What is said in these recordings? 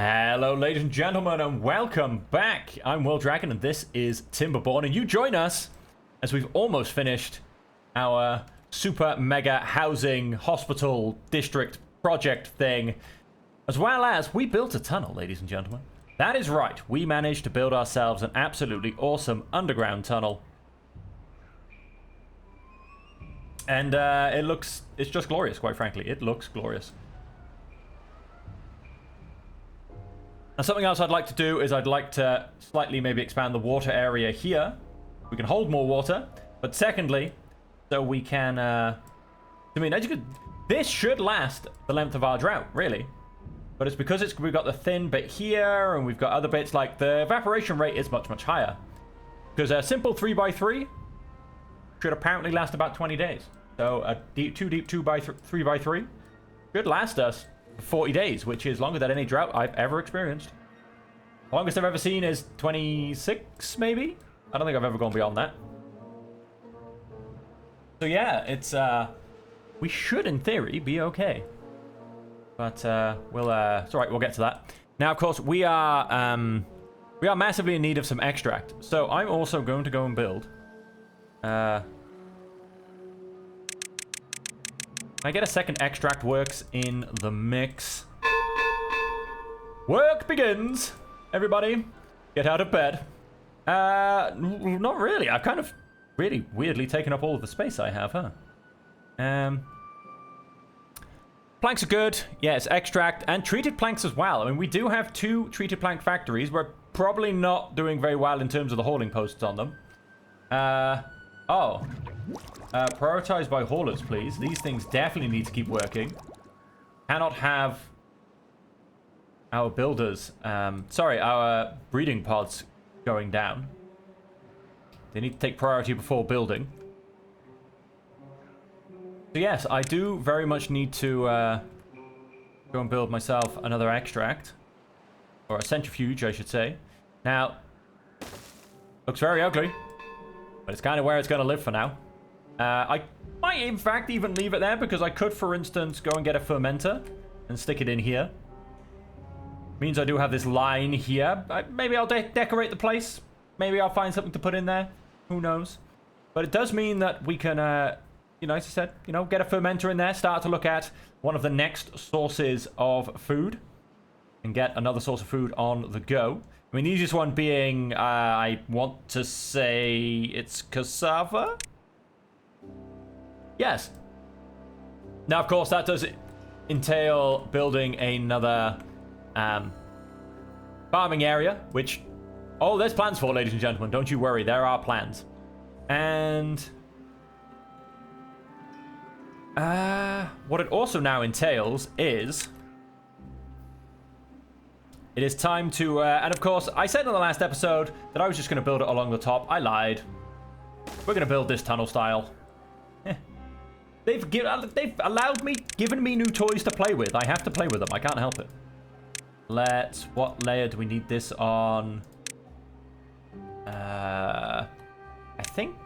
Hello, ladies and gentlemen, and welcome back. I'm Will Dragon, and this is Timberborn, and you join us as we've almost finished our super mega housing hospital district project thing, as well as we built a tunnel, ladies and gentlemen. That is right, we managed to build ourselves an absolutely awesome underground tunnel. And it's just glorious, quite frankly. It looks glorious. And something else I'd like to do is I'd like to slightly maybe expand the water area here. We can hold more water. But secondly, so we can... this should last the length of our drought, really. But it's because we've got the thin bit here, and we've got other bits like the evaporation rate is much, much higher. Because a simple 3x3 should apparently last about 20 days. So a deep 3x3 should last us 40 days, which is longer than any drought I've ever experienced. The longest I've ever seen is 26, maybe? I don't think I've ever gone beyond that. So yeah, it's we should in theory be okay. But it's alright, we'll get to that. Now, of course, we are massively in need of some extract. So I'm also going to go and build I get a second extract works in the mix. Work begins. Everybody, get out of bed. Not really. I've kind of really weirdly taken up all of the space I have, huh? Planks are good. Yes, extract and treated planks as well. I mean, we do have 2 treated plank factories. We're probably not doing very well in terms of the hauling posts on them. Prioritized by haulers, please. These things definitely need to keep working. Cannot have our builders, our breeding pods going down. They need to take priority before building. So yes, I do very much need to go and build myself another extract. Or a centrifuge, I should say. Now, looks very ugly. But it's kind of where it's going to live for now. I might, in fact, even leave it there because I could, for instance, go and get a fermenter and stick it in here. Means I do have this line here. Maybe I'll decorate the place. Maybe I'll find something to put in there. Who knows? But it does mean that we can, as I said, get a fermenter in there, start to look at one of the next sources of food, and get another source of food on the go. I mean, the easiest one being, I want to say it's cassava? Yes. Now, of course, that does entail building another farming area, which... Oh, there's plans for, ladies and gentlemen. Don't you worry. There are plans. And... what it also now entails is... It is time to... and, of course, I said in the last episode that I was just going to build it along the top. I lied. We're going to build this tunnel style. They've given me new toys to play with. I have to play with them. I can't help it. What layer do we need this on? I think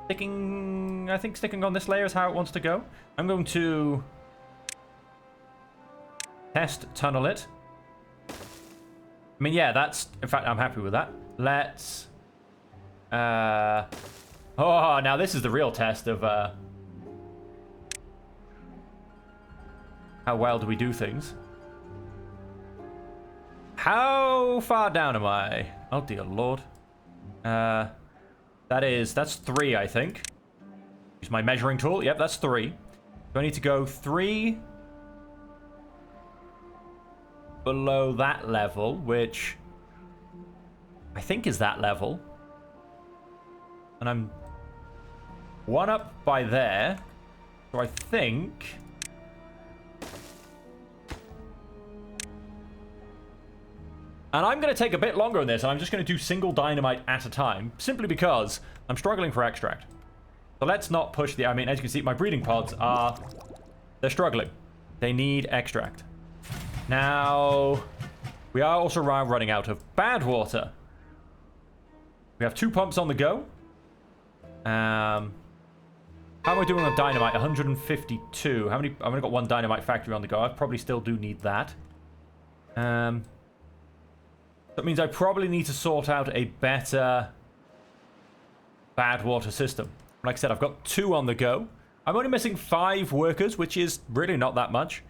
sticking on this layer is how it wants to go. I'm going to test tunnel it. I mean, yeah, in fact, I'm happy with that. Let's oh, now this is the real test of how well do we do things. How far down am I? Oh dear lord. That's 3, I think. Use my measuring tool. Yep, that's 3. So I need to go 3 below that level, which I think is that level. And I'm 1 up by there. So I think... And I'm going to take a bit longer on this, and I'm just going to do single dynamite at a time, simply because I'm struggling for extract. So let's not push the... I mean, as you can see, my breeding pods they're struggling. They need extract. Now, we are also running out of bad water. We have 2 pumps on the go. How am I doing on dynamite? 152. I've only got 1 dynamite factory on the go. I probably still do need that. That means I probably need to sort out a better bad water system. Like I said, I've got 2 on the go. I'm only missing 5 workers, which is really not that much.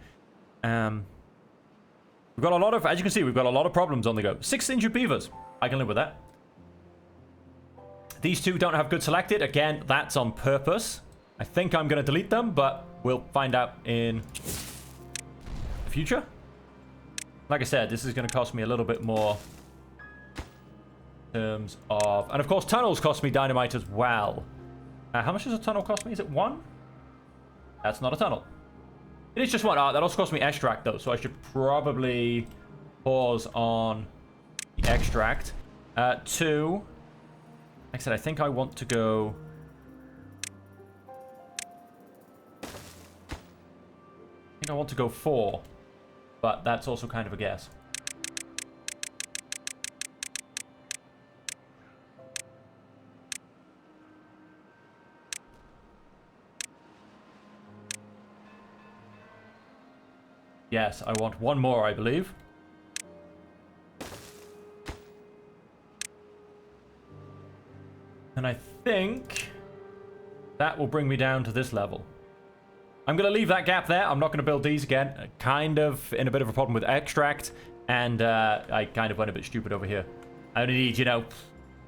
We've got a lot of, as you can see, we've got a lot of problems on the go. 6 injured beavers. I can live with that. These 2 don't have good selected. Again, that's on purpose. I think I'm going to delete them, but we'll find out in the future. Like I said, this is going to cost me a little bit more in terms of... And of course, tunnels cost me dynamite as well. How much does a tunnel cost me? Is it 1? That's not a tunnel. It is just 1. That also cost me extract, though, so I should probably pause on the extract. 2. Like I said, I think I want to go... I think I want to go 4. But that's also kind of a guess. Yes, I want 1 more, I believe. And I think that will bring me down to this level. I'm going to leave that gap there. I'm not going to build these again. Kind of in a bit of a problem with extract. And I kind of went a bit stupid over here. I only need,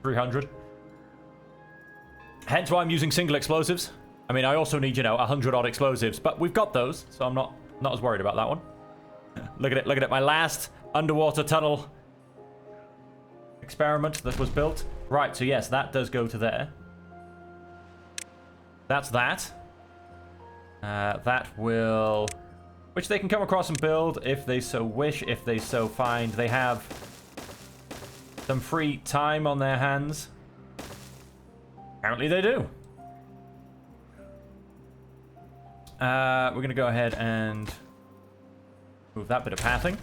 300. Hence why I'm using single explosives. I mean, I also need, 100 odd explosives. But we've got those, so I'm not as worried about that one. Look at it, look at it. My last underwater tunnel experiment that was built. Right, so yes, that does go to there. That's that. That will... Which they can come across and build if they so wish, if they so find. They have some free time on their hands. Apparently they do. We're going to go ahead and move that bit of pathing.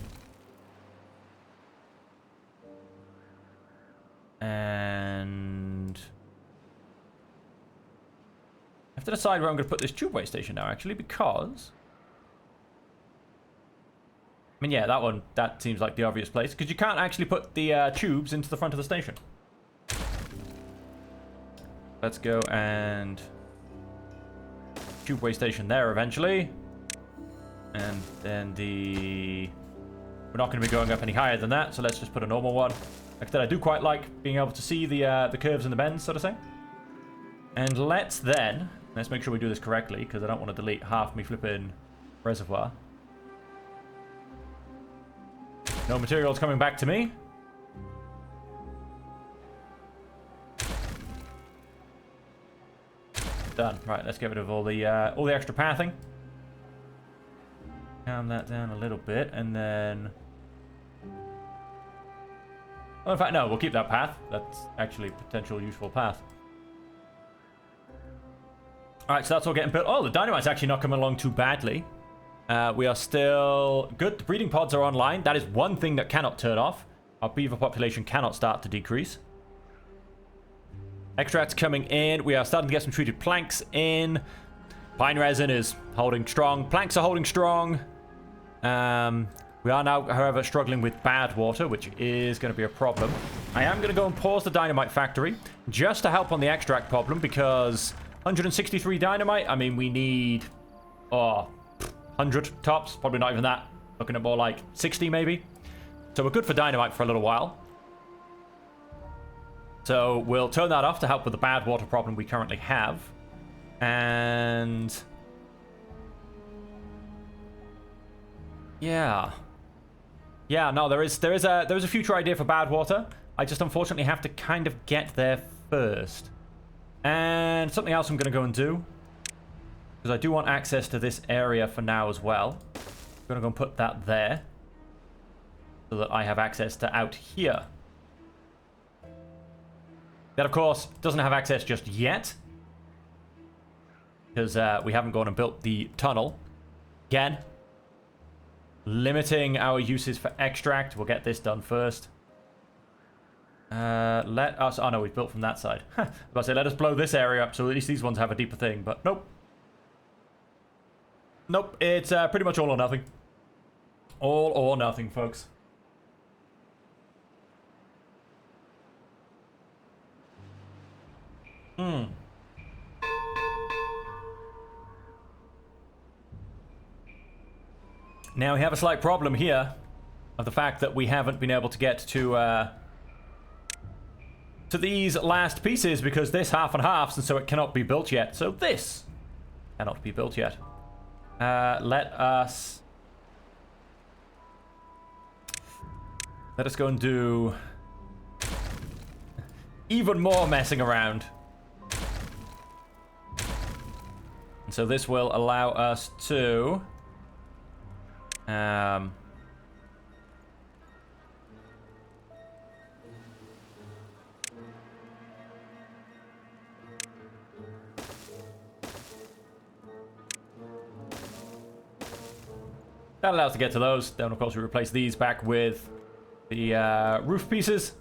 And... I have to decide where I'm going to put this tubeway station now, actually, because... I mean, yeah, that seems like the obvious place, because you can't actually put the tubes into the front of the station. Let's go and... tubeway station there eventually. And then the... We're not going to be going up any higher than that, so let's just put a normal one. Like I said, I do quite like being able to see the curves and the bends, sort of thing. And let's make sure we do this correctly, because I don't want to delete half me flipping reservoir. No materials coming back to me. Done. Right, let's get rid of all the extra pathing. Calm that down a little bit, and then... Well, in fact, no, we'll keep that path. That's actually a potential useful path. Alright, so that's all getting built. Oh, the dynamite's actually not coming along too badly. We are still good. The breeding pods are online. That is one thing that cannot turn off. Our beaver population cannot start to decrease. Extracts coming in. We are starting to get some treated planks in. Pine resin is holding strong. Planks are holding strong. We are now, however, struggling with bad water, which is going to be a problem. I am going to go and pause the dynamite factory just to help on the extract problem, because 163 dynamite, I mean, we need 100 tops. Probably not even that. Looking at more like 60 maybe. So we're good for dynamite for a little while. So we'll turn that off to help with the bad water problem we currently have. And... yeah. Yeah, no, there is a future idea for bad water. I just unfortunately have to kind of get there first. And something else I'm going to go and do, because I do want access to this area for now as well. I'm going to go and put that there, so that I have access to out here. That, of course, doesn't have access just yet, because we haven't gone and built the tunnel. Again, limiting our uses for extract. We'll get this done first. Let us... oh, no, we've built from that side. I was about to say, let us blow this area up, so at least these ones have a deeper thing, but nope. Nope, it's pretty much all or nothing. All or nothing, folks. Now we have a slight problem here of the fact that we haven't been able to get to these last pieces because this half and halves, and so it cannot be built yet. So this cannot be built yet. Let us go and do even more messing around. And so this will allow us to that allows us to get to those. Then, of course, we replace these back with the roof pieces.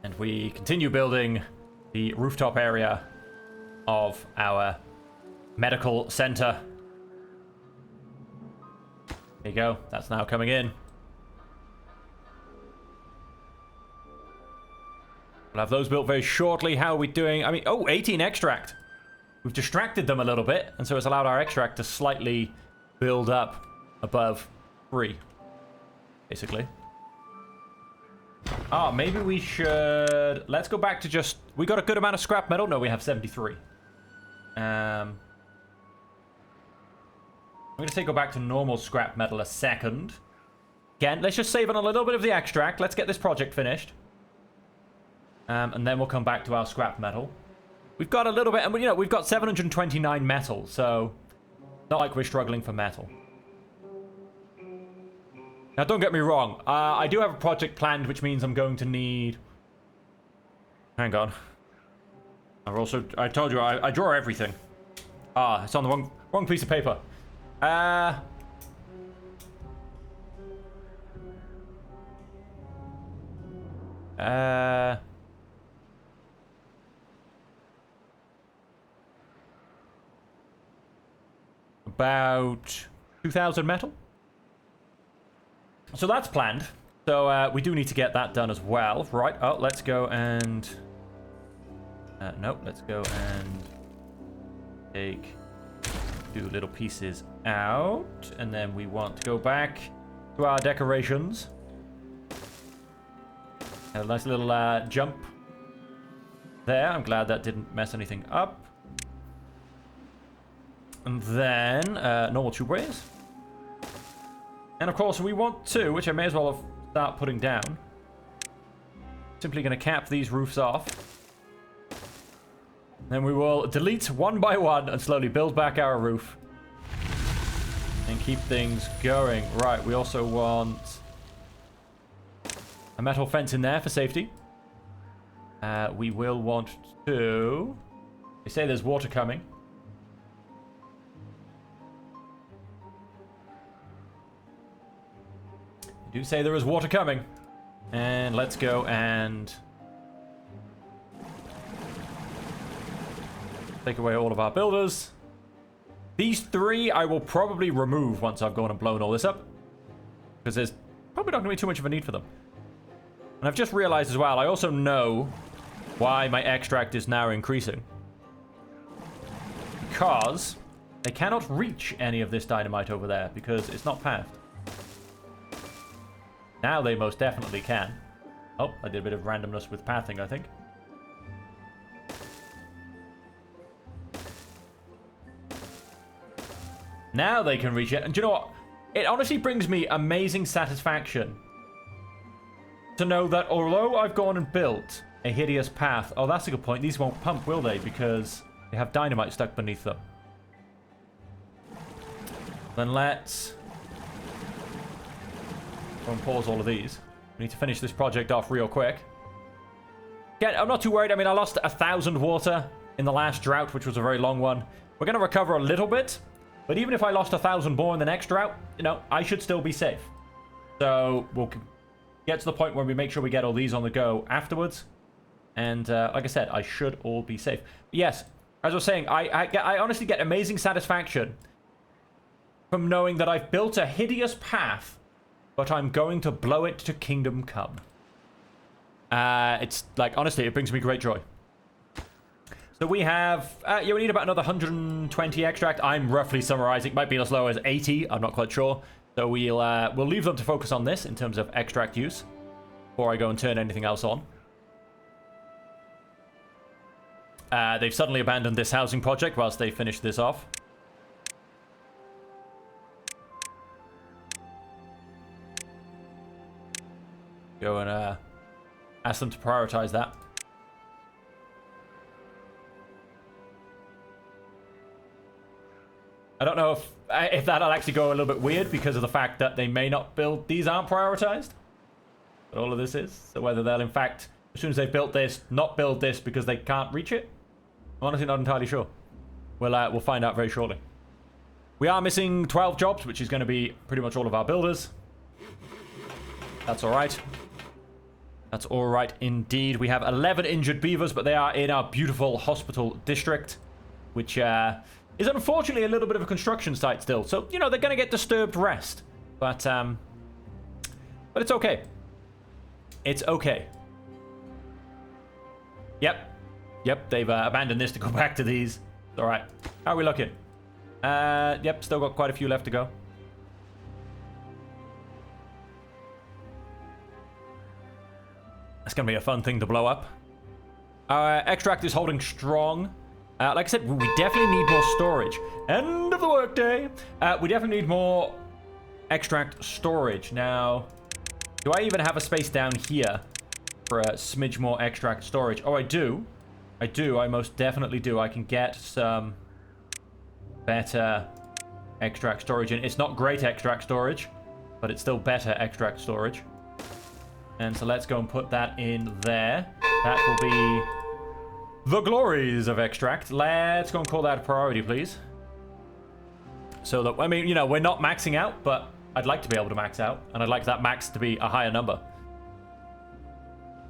And we continue building the rooftop area of our medical center. There you go. That's now coming in. We'll have those built very shortly. How are we doing? I mean, oh, 18 extract. We've distracted them a little bit, and so it's allowed our extract to slightly build up above 3, basically. Ah, maybe we should... Let's go back to just... We got a good amount of scrap metal? No, we have 73. I'm going to go back to normal scrap metal a second. Again, let's just save on a little bit of the extract. Let's get this project finished. And then we'll come back to our scrap metal. We've got a little bit... And, you know, we've got 729 metal, so... Not like we're struggling for metal. Now, don't get me wrong. I do have a project planned, which means I'm going to need... Hang on. I told you, I draw everything. Ah, it's on the wrong piece of paper. About 2,000 metal. So that's planned. So we do need to get that done as well. Right. Oh, let's go and... no, let's go and take 2 little pieces out. And then we want to go back to our decorations. A nice little jump there. I'm glad that didn't mess anything up. And then normal tube ways. And of course we want to, which I may as well start putting down. Simply going to cap these roofs off. Then we will delete one by one and slowly build back our roof. And keep things going. Right, we also want a metal fence in there for safety. We will want to... They say there's water coming. They do say there is water coming. And let's go and... take away all of our builders. These 3 I will probably remove once I've gone and blown all this up. Because there's probably not going to be too much of a need for them. And I've just realized as well, I also know why my extract is now increasing. Because they cannot reach any of this dynamite over there because it's not pathed. Now they most definitely can. Oh, I did a bit of randomness with pathing, I think. Now they can reach it. And do you know what? It honestly brings me amazing satisfaction to know that although I've gone and built a hideous path... Oh, that's a good point. These won't pump, will they? Because they have dynamite stuck beneath them. Then let's... go and pause all of these. We need to finish this project off real quick. Again, I'm not too worried. I mean, I lost 1,000 water in the last drought, which was a very long one. We're going to recover a little bit. But even if I lost 1,000 more in the next drought, you know, I should still be safe. So we'll get to the point where we make sure we get all these on the go afterwards. And like I said, I should all be safe. But yes, as I was saying, I honestly get amazing satisfaction from knowing that I've built a hideous path, but I'm going to blow it to kingdom come. It's like, honestly, it brings me great joy. So we have, yeah, we need about another 120 extract. I'm roughly summarizing. It might be as low as 80. I'm not quite sure. So we'll leave them to focus on this in terms of extract use before I go and turn anything else on. They've suddenly abandoned this housing project whilst they finish this off. Go and ask them to prioritize that. I don't know if that'll actually go a little bit weird because of the fact that they may not build... These aren't prioritized. But all of this is. So whether they'll, in fact, as soon as they've built this, not build this because they can't reach it. I'm honestly not entirely sure. We'll find out very shortly. We are missing 12 jobs, which is going to be pretty much all of our builders. That's all right. That's all right indeed. We have 11 injured beavers, but they are in our beautiful hospital district, which is unfortunately a little bit of a construction site still. So, you know, they're going to get disturbed rest. But it's okay. It's okay. Yep, they've abandoned this to go back to these. All right. How are we looking? Yep, still got quite a few left to go. That's going to be a fun thing to blow up. Extract is holding strong. Like I said, we definitely need more storage. End of the workday. We definitely need more extract storage. Now, do I even have a space down here for a smidge more extract storage? Oh, I do. I most definitely do. I can get some better extract storage in. It's not great extract storage, but it's still better extract storage. And so let's go and put that in there. That will be the glories of extract. Let's go and call that a priority, please. So that, I mean, you know, we're not maxing out, but I'd like to be able to max out. And I'd like that max to be a higher number.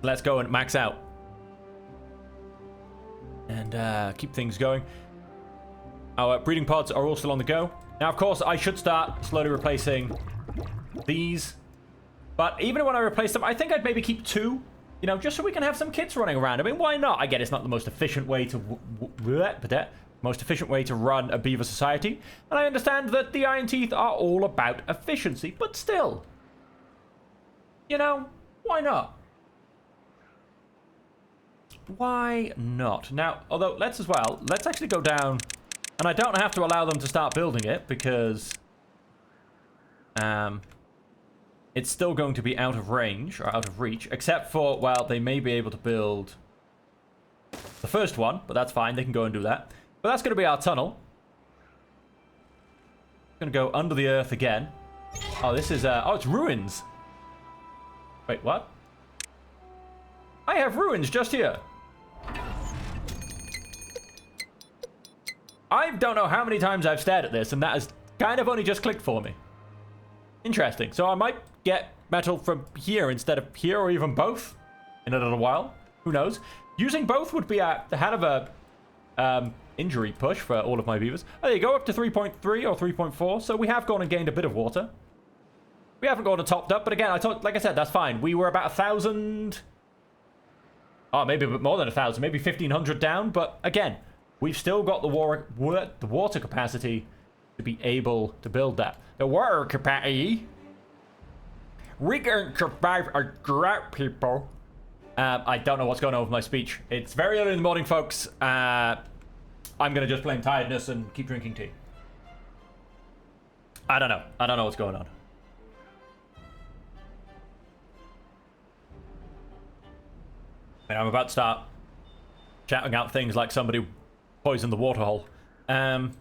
Let's go and max out. And keep things going. Our breeding pods are all still on the go. Now, of course, I should start slowly replacing these. But even when I replace them, I think I'd maybe keep 2. You know, just so we can have some kids running around. I mean, why not? I get it's not the most efficient way to run a beaver society. And I understand that the Iron Teeth are all about efficiency. But still, you know, why not? Why not? Now, although, let's actually go down. And I don't have to allow them to start building it because it's still going to be out of range, or out of reach, except for, well, they may be able to build the first one, but that's fine. They can go and do that. But that's going to be our tunnel. Going to go under the earth again. Oh, this is, oh, it's ruins. Wait, what? I have ruins just here. I don't know how many times I've stared at this, and that has kind of only just clicked for me. Interesting. So I might get metal from here instead of here, or even both in a little while. Who knows? Using both would be a hell of a injury push for all of my beavers. Oh, there you go, up to 3.3 or 3.4. So we have gone and gained a bit of water. We haven't gone and topped up, but again, like I said, that's fine. We were about 1,000. Oh, maybe a bit more than 1,000, maybe 1,500 down. But again, we've still got the water capacity to be able to build that. The water capacity. We can survive a drought, people. I don't know what's going on with my speech. It's very early in the morning, folks. I'm going to just blame tiredness and keep drinking tea. I don't know. I don't know what's going on. And I'm about to start shouting out things like somebody poisoned the waterhole. And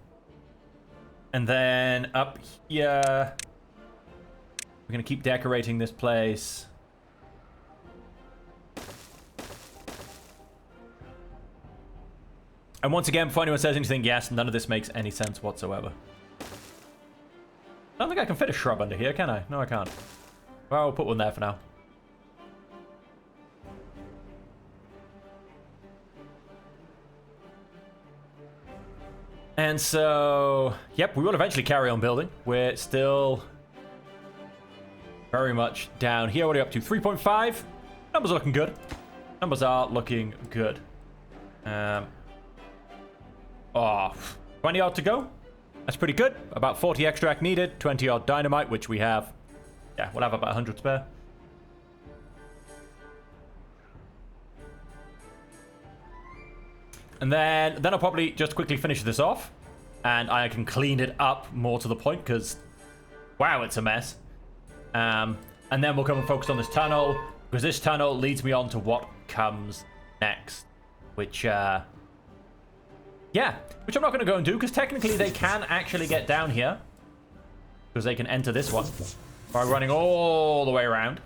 then up here, we're going to keep decorating this place. And once again, before anyone says anything, yes, none of this makes any sense whatsoever. I don't think I can fit a shrub under here, can I? No, I can't. Well, I'll put one there for now. And so, yep, we will eventually carry on building. We're still very much down here. What are we up to? 3.5? Numbers are looking good. Numbers are looking good. Oh, 20 odd to go. That's pretty good. About 40 extract needed. 20 odd dynamite, which we have. Yeah, we'll have about 100 spare. And then I'll probably just quickly finish this off. And I can clean it up more to the point because, wow, it's a mess. And then we'll come and focus on this tunnel, because this tunnel leads me on to what comes next. Which, yeah, which I'm not going to go and do, because technically they can actually get down here. Because they can enter this one by running all the way around.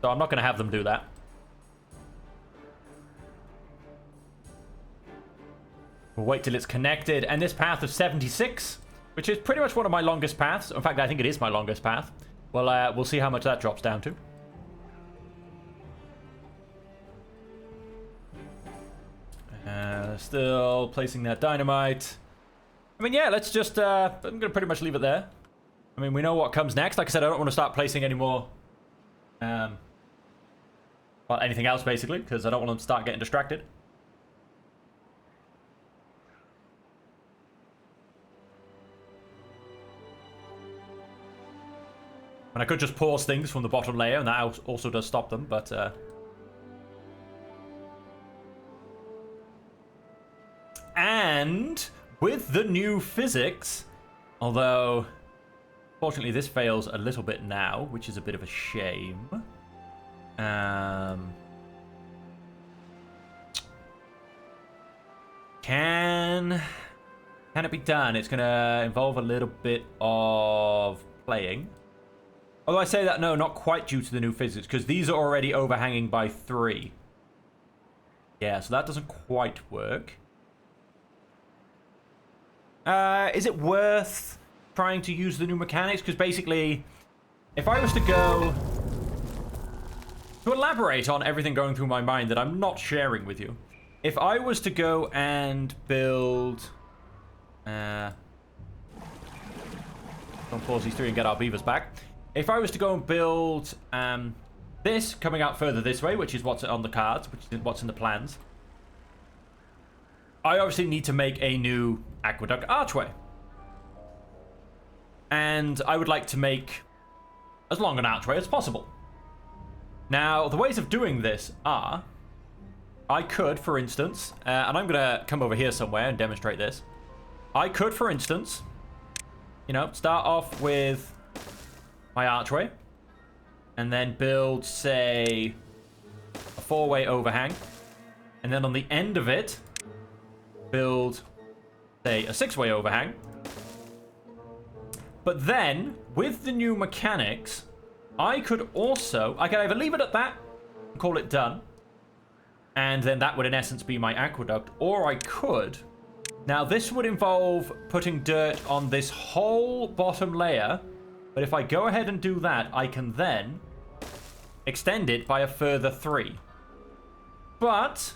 So I'm not going to have them do that. We'll wait till it's connected. And this path of 76, which is pretty much one of my longest paths. In fact, I think it is my longest path. Well, we'll see how much that drops down to. Still placing that dynamite. I mean, yeah, let's just... I'm going to pretty much leave it there. I mean, we know what comes next. Like I said, I don't want to start placing any more... well, anything else, basically, because I don't want them to start getting distracted. And I could just pause things from the bottom layer, and that also does stop them, but... And with the new physics, although fortunately this fails a little bit now, which is a bit of a shame. Can it be done? It's gonna involve a little bit of playing. Although I say that, no, not quite due to the new physics, because these are already overhanging by 3. Yeah, so that doesn't quite work. Is it worth trying to use the new mechanics? Because basically, if I was to go... To elaborate on everything going through my mind that I'm not sharing with you. If I was to go and build... Don't pause these 3 and get our beavers back. If I was to go and build this coming out further this way, which is what's on the cards, which is what's in the plans, I obviously need to make a new aqueduct archway. And I would like to make as long an archway as possible. Now, the ways of doing this are... I could, for instance, and I'm going to come over here somewhere and demonstrate this. I could, for instance, you know, start off with my archway. And then build, say, a 4-way overhang. And then on the end of it... build, say, a 6-way overhang. But then, with the new mechanics, I could either leave it at that and call it done, and then that would in essence be my aqueduct, or I could... Now, this would involve putting dirt on this whole bottom layer, but if I go ahead and do that, I can then extend it by a further 3. But...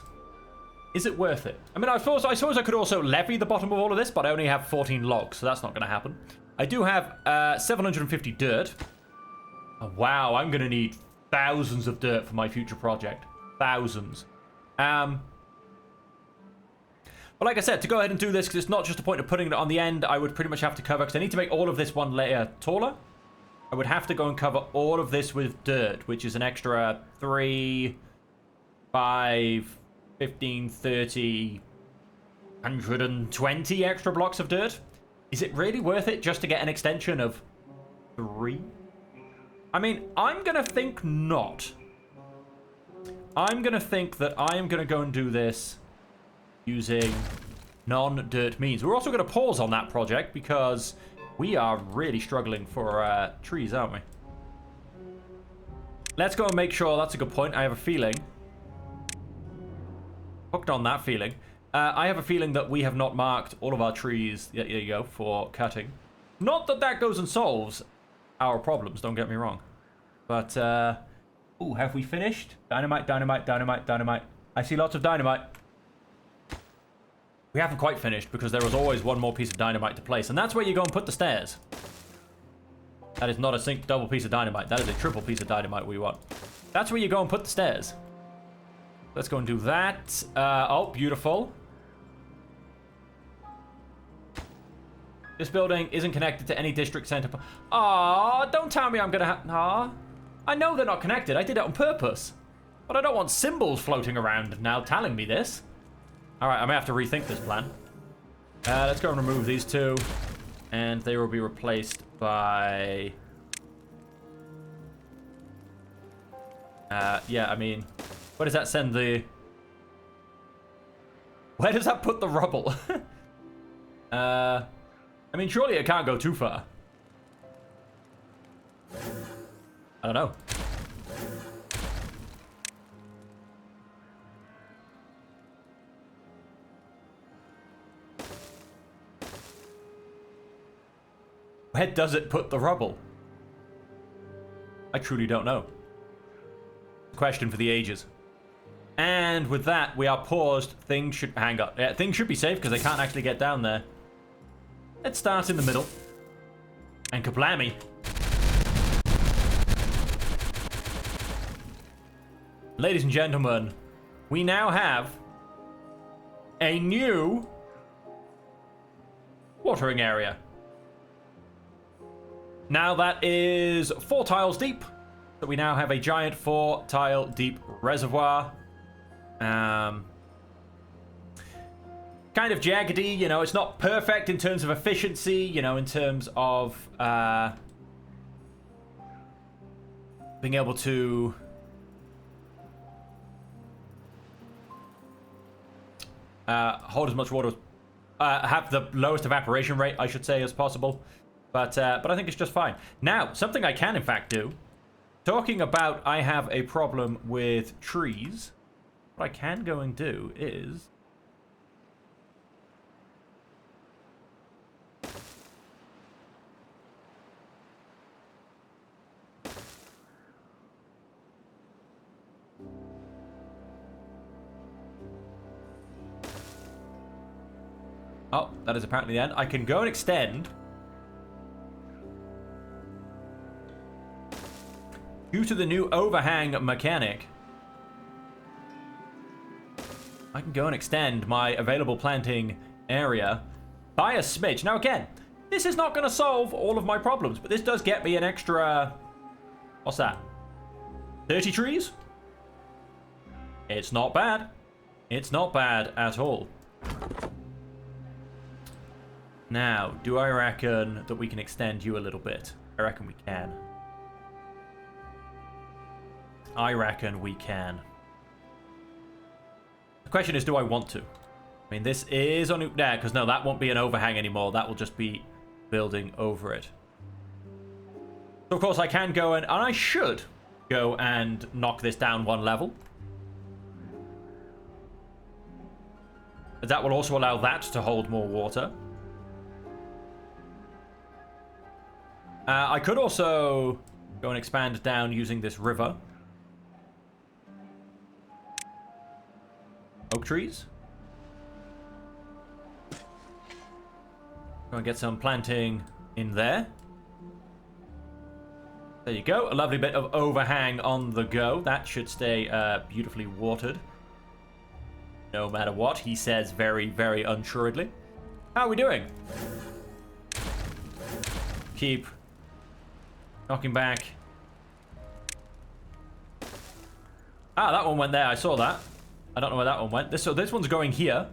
is it worth it? I mean, I suppose I could also levy the bottom of all of this, but I only have 14 logs, so that's not going to happen. I do have 750 dirt. Oh, wow, I'm going to need thousands of dirt for my future project. Thousands. But like I said, to go ahead and do this, because it's not just a point of putting it on the end, I would pretty much have to cover, because I need to make all of this one layer taller. I would have to go and cover all of this with dirt, which is an extra 3, 5... 15, 30, 120 extra blocks of dirt. Is it really worth it just to get an extension of 3? I mean, I'm going to think not. I'm going to think that I am going to go and do this using non-dirt means. We're also going to pause on that project because we are really struggling for trees, aren't we? Let's go and make sure. That's a good point. I have a feeling... hooked on that feeling. I have a feeling that we have not marked all of our trees, there you go, for cutting. Not that that goes and solves our problems, don't get me wrong. But, ooh, have we finished? Dynamite, dynamite, dynamite, dynamite. I see lots of dynamite. We haven't quite finished because there was always one more piece of dynamite to place. And that's where you go and put the stairs. That is not a double piece of dynamite. That is a triple piece of dynamite we want. That's where you go and put the stairs. Let's go and do that. Oh, beautiful. This building isn't connected to any district center. Aw, don't tell me I'm gonna have... Aw. I know they're not connected. I did it on purpose. But I don't want symbols floating around now telling me this. Alright, I may have to rethink this plan. Let's go and remove these two. And they will be replaced by... yeah, I mean... Where does that send the... Where does that put the rubble? I mean, surely it can't go too far. I don't know. Where does it put the rubble? I truly don't know. Question for the ages. And with that, we are paused. Things should... Hang on. Yeah, things should be safe because they can't actually get down there. Let's start in the middle. And kablammy. Ladies and gentlemen, we now have a new watering area. Now that is 4 tiles deep. So we now have a giant 4 tile deep reservoir. Kind of jaggedy, you know, it's not perfect in terms of efficiency, you know, in terms of being able to hold as much water, have the lowest evaporation rate, I should say, as possible. But I think it's just fine. Now, something I can in fact do, talking about I have a problem with trees, what I can go and do is... Oh, that is apparently the end. I can go and extend. Due to the new overhang mechanic, I can go and extend my available planting area by a smidge. Now again, this is not going to solve all of my problems, but this does get me an extra... What's that? 30 trees? It's not bad. It's not bad at all. Now, do I reckon that we can extend you a little bit? I reckon we can. I reckon we can. The question is, do I want to? I mean, this is on... Yeah, because no, that won't be an overhang anymore. That will just be building over it. So, of course, I can go and I should go and knock this down 1 level. That will also allow that to hold more water. I could also go and expand down using this river. Oak trees. Go and get some planting in there. There you go. A lovely bit of overhang on the go. That should stay beautifully watered. No matter what, he says very, very unsuredly. How are we doing? Keep knocking back. Ah, that one went there. I saw that. I don't know where that one went. So this one's going here.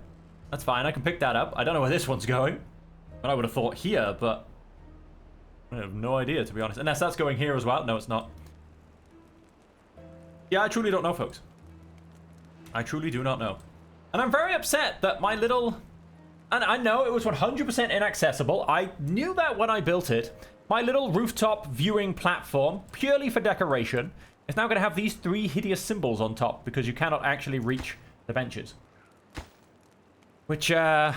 That's fine. I can pick that up. I don't know where this one's going. But I would have thought here, but I have no idea, to be honest. Unless that's going here as well. No, it's not. Yeah, I truly don't know, folks. I truly do not know. And I'm very upset that my little... And I know it was 100% inaccessible. I knew that when I built it. My little rooftop viewing platform, purely for decoration, is now going to have these 3 hideous symbols on top because you cannot actually reach the benches. Which, I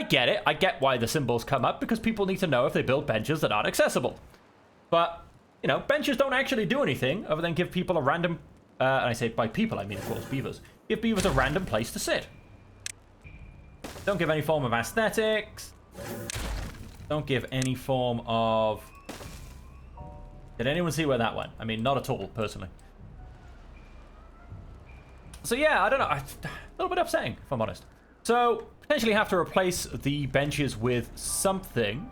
get it. I get why the symbols come up because people need to know if they build benches that aren't accessible. But, you know, benches don't actually do anything other than give people a random... and I say by people, I mean, of course, beavers. Give beavers a random place to sit. Don't give any form of aesthetics. Don't give any form of... Did anyone see where that went? I mean, not at all, personally. So yeah, I don't know. A little bit upsetting, if I'm honest. So, potentially have to replace the benches with something.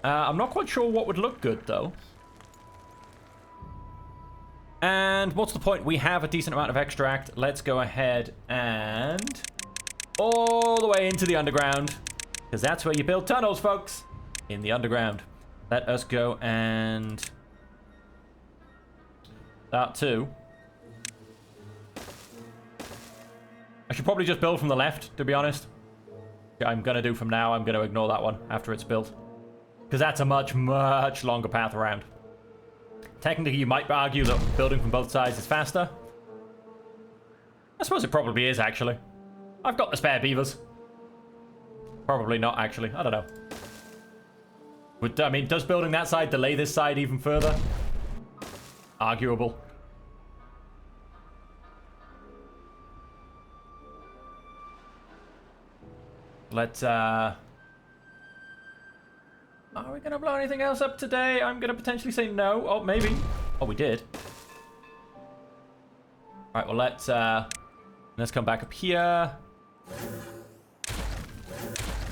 I'm not quite sure what would look good, though. And what's the point? We have a decent amount of extract. Let's go ahead and all the way into the underground. Because that's where you build tunnels, folks. In the underground. Let us go and... that too. I should probably just build from the left, to be honest. I'm going to do from now. I'm going to ignore that one after it's built. Because that's a much, much longer path around. Technically, you might argue that building from both sides is faster. I suppose it probably is, actually. I've got the spare beavers. Probably not, actually. I don't know. But, I mean, does building that side delay this side even further? Arguable. Let's, are we going to blow anything else up today? I'm going to potentially say no. Oh, maybe. Oh, we did. All right, well, let's come back up here.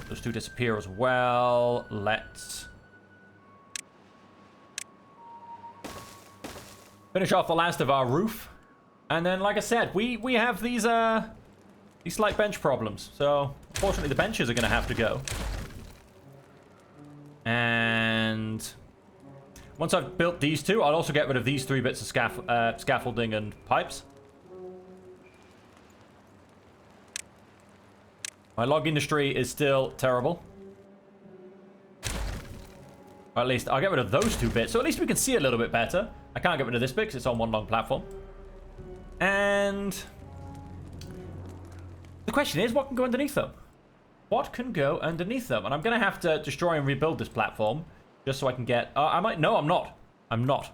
Those two disappear as well. Let's finish off the last of our roof. And then, like I said, we have these slight bench problems. So, unfortunately, the benches are going to have to go. And once I've built these two, I'll also get rid of these 3 bits of scaffolding and pipes. My log industry is still terrible. Or at least I'll get rid of those 2 bits, so at least we can see a little bit better. I can't get rid of this bit because it's on one long platform. And the question is, what can go underneath them? What can go underneath them? And I'm going to have to destroy and rebuild this platform just so I can get... I might... No, I'm not. I'm not.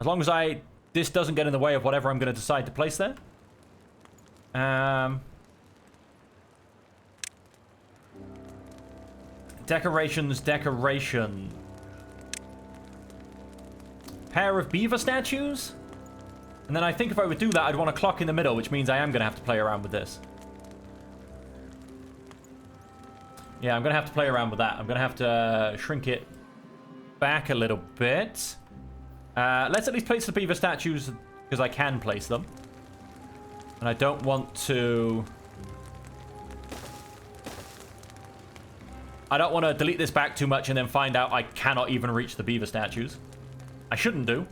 As long as this doesn't get in the way of whatever I'm going to decide to place there. Decorations, decoration. Pair of beaver statues? And then I think if I would do that, I'd want a clock in the middle, which means I am going to have to play around with this. Yeah, I'm going to have to play around with that. I'm going to have to shrink it back a little bit. Let's at least place the beaver statues because I can place them. And I don't want to... I don't want to delete this back too much and then find out I cannot even reach the beaver statues. I shouldn't do.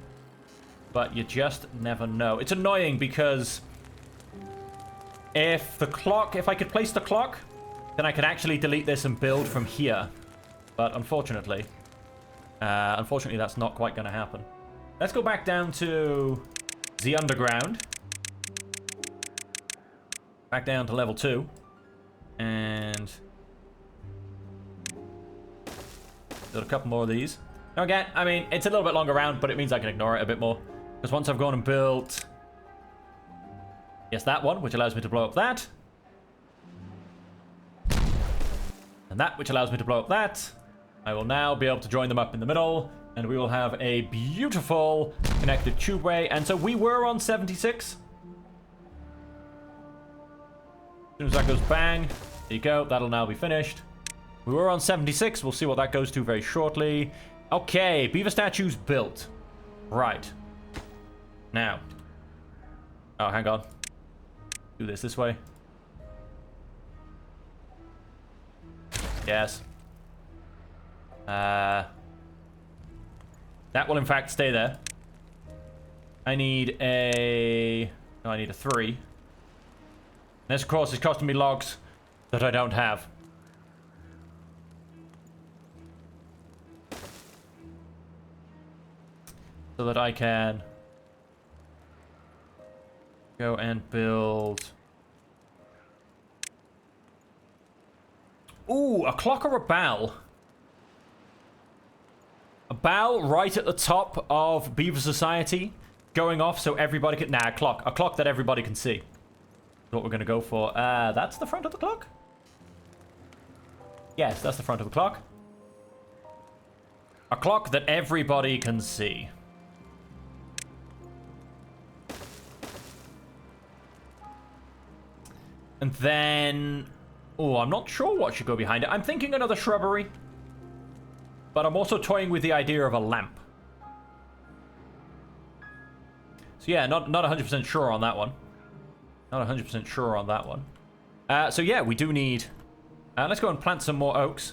But you just never know. It's annoying because if I could place the clock, then I could actually delete this and build from here. But unfortunately, that's not quite going to happen. Let's go back down to the underground. Back down to level 2. And build a couple more of these. Now again, I mean, it's a little bit longer round, but it means I can ignore it a bit more. Because once I've gone and built... yes, that one, which allows me to blow up that. And that, which allows me to blow up that. I will now be able to join them up in the middle. And we will have a beautiful connected tubeway. And so we were on 76. As soon as that goes bang, there you go. That'll now be finished. We were on 76. We'll see what that goes to very shortly. Okay, beaver statues built. Right. Now. Oh, hang on. Do this way. Yes. That will in fact stay there. I need a... no, I need a 3. This, of course, is costing me logs that I don't have. So that I can go and build... ooh, a clock or a bell? A bell right at the top of Beaver Society, going off so everybody can... nah, a clock. A clock that everybody can see. That's what we're going to go for. That's the front of the clock? Yes, that's the front of the clock. A clock that everybody can see. And then... Oh, I'm not sure what should go behind it. I'm thinking another shrubbery. But I'm also toying with the idea of a lamp. So yeah, not 100% sure on that one. Not 100% sure on that one. So yeah, we do need... let's go and plant some more oaks.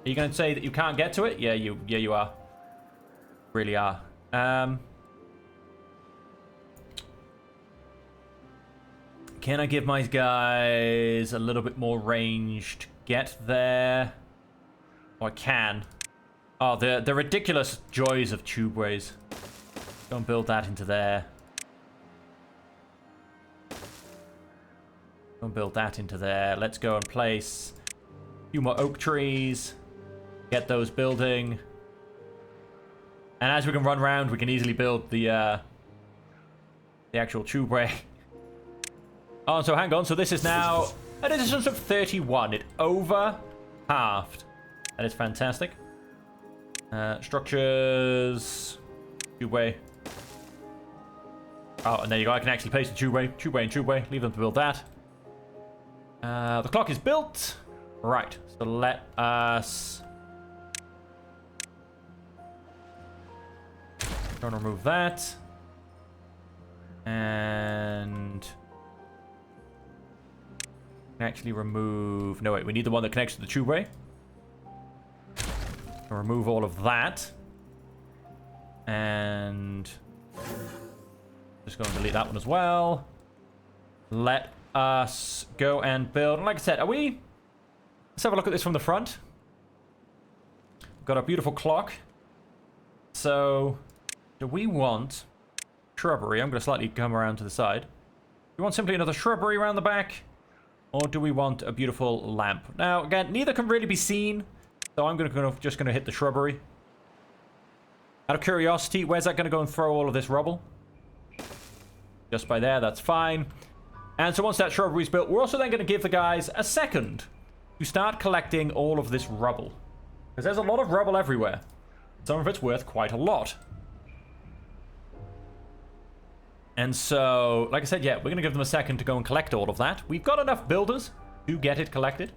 Are you going to say that you can't get to it? Yeah, you are. Really are. Can I give my guys a little bit more range to get there? Oh, I can. Oh, the ridiculous joys of tubeways. Go and build that into there. Go and build that into there. Let's go and place a few more oak trees. Get those building. And as we can run around, we can easily build the actual tubeway. Oh, so hang on. So this is now a distance of 31. It over halved. That is fantastic. Structures. Tubeway. Oh, and there you go. I can actually place the tubeway. Tubeway and tubeway. Leave them to build that. The clock is built. Right. So let us... Go and remove that. And... actually remove... No, wait. We need the one that connects to the tubeway. Remove all of that. And... just go and delete that one as well. Let us go and build... And like I said, are we... Let's have a look at this from the front. We've got a beautiful clock. So... do we want... shrubbery? I'm going to slightly come around to the side. Do we want simply another shrubbery around the back? Or do we want a beautiful lamp? Now, again, neither can really be seen. So I'm just going to hit the shrubbery. Out of curiosity, where's that going to go and throw all of this rubble? Just by there, that's fine. And so once that shrubbery's built, we're also then going to give the guys a second to start collecting all of this rubble. Because there's a lot of rubble everywhere. Some of it's worth quite a lot. And so, like I said, yeah, we're going to give them a second to go and collect all of that. We've got enough builders to get it collected.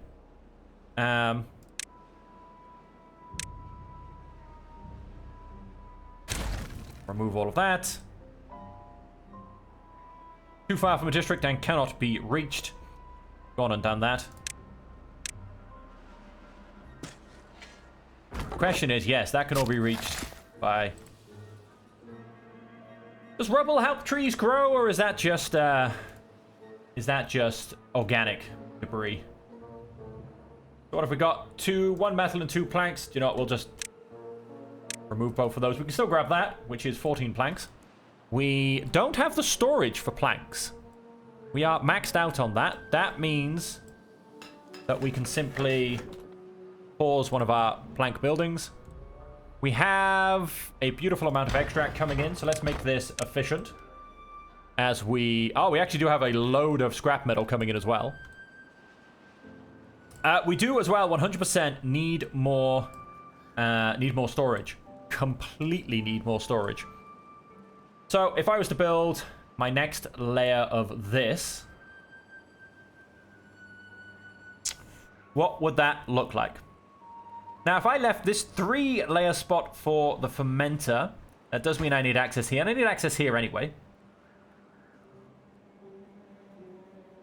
Remove all of that. Too far from a district and cannot be reached. Gone and done that. Question is, yes, that can all be reached by... Does rubble help trees grow, or is that just organic debris? So what if we got one metal and 2 planks? Do you know what? We'll just remove both of those. We can still grab that, which is 14 planks. We don't have the storage for planks. We are maxed out on that. That means that we can simply pause one of our plank buildings. We have a beautiful amount of extract coming in, so let's make this efficient. As we... oh, we actually do have a load of scrap metal coming in as well. We do as well 100% need more storage. Completely need more storage. So if I was to build my next layer of this, what would that look like? Now, if I left this 3-layer spot for the fermenter, that does mean I need access here, and I need access here anyway.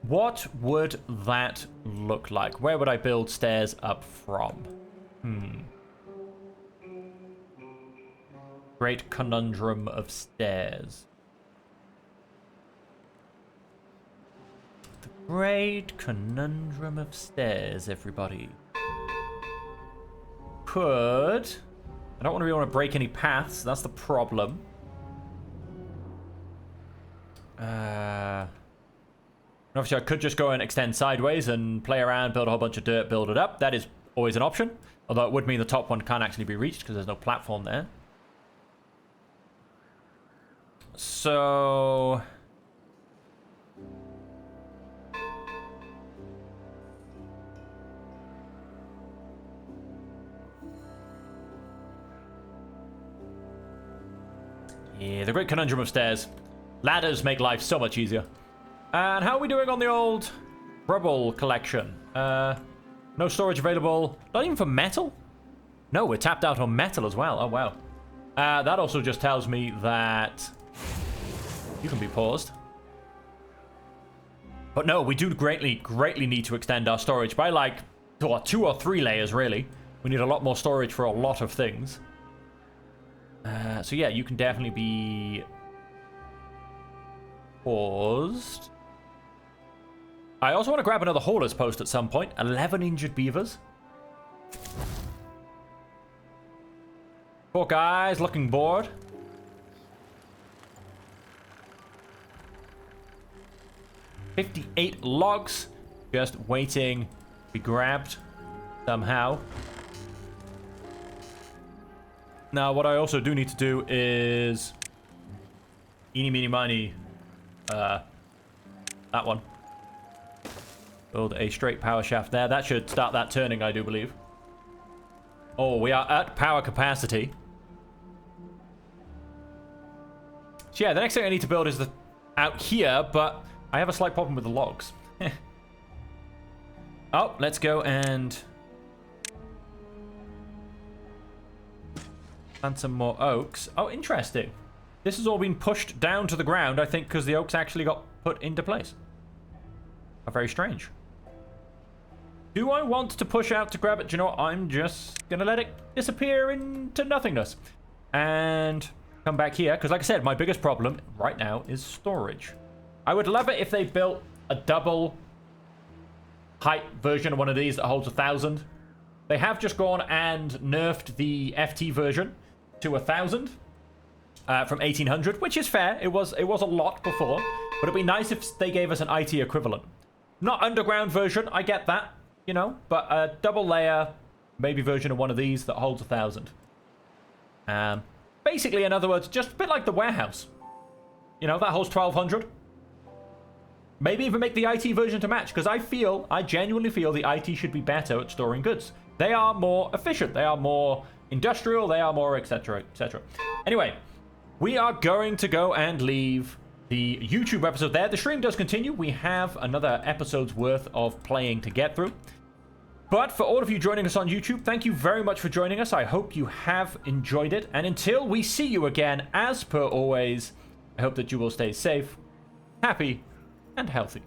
What would that look like? Where would I build stairs up from? Great conundrum of stairs. The great conundrum of stairs, everybody. I don't want to break any paths. That's the problem. Obviously, I could just go and extend sideways and play around, build a whole bunch of dirt, build it up. That is always an option. Although it would mean the top one can't actually be reached because there's no platform there. So... yeah, the great conundrum of stairs. Ladders make life so much easier. And how are we doing on the old Rubble collection. No storage available. Not even for metal? No, we're tapped out on metal as well. Oh, wow. That also just tells me that you can be paused. But no, we do greatly need to extend our storage by like 2 or 3 layers, really. We need a lot more storage for a lot of things. So yeah, you can definitely be paused. I also want to grab another hauler's post at some point. 11 injured beavers. Poor guys looking bored. $58 logs. Just waiting to be grabbed somehow. Now, what I also do need to do is... Eeny, meeny, miny. That one. Build a straight power shaft there. That should start that turning, I do believe. Oh, we are at power capacity. So yeah, the next thing I need to build is out here, but I have a slight problem with the logs. Oh, let's go and plant some more oaks. Oh, interesting. This has all been pushed down to the ground, I think, because the oaks actually got put into place. Oh, very strange. Do I want to push out to grab it? Do you know what? I'm just going to let it disappear into nothingness. And come back here. Because like I said, my biggest problem right now is storage. I would love it if they built a double height version of one of these that holds 1,000. They have just gone and nerfed the FT version to 1,000 from 1,800, which is fair. It was a lot before. But it'd be nice if they gave us an IT equivalent. Not underground version, I get that. You know, but a double layer, maybe version of one of these that holds 1,000. Basically, in other words, just a bit like the warehouse. You know, that holds 1,200. Maybe even make the IT version to match, because I genuinely feel the IT should be better at storing goods. They are more efficient, they are more industrial, they are more etc, etc. Anyway, we are going to go and leave the YouTube episode there. The stream does continue. We have another episode's worth of playing to get through. But for all of you joining us on YouTube, thank you very much for joining us. I hope you have enjoyed it. And until we see you again, as per always, I hope that you will stay safe, happy, and healthy.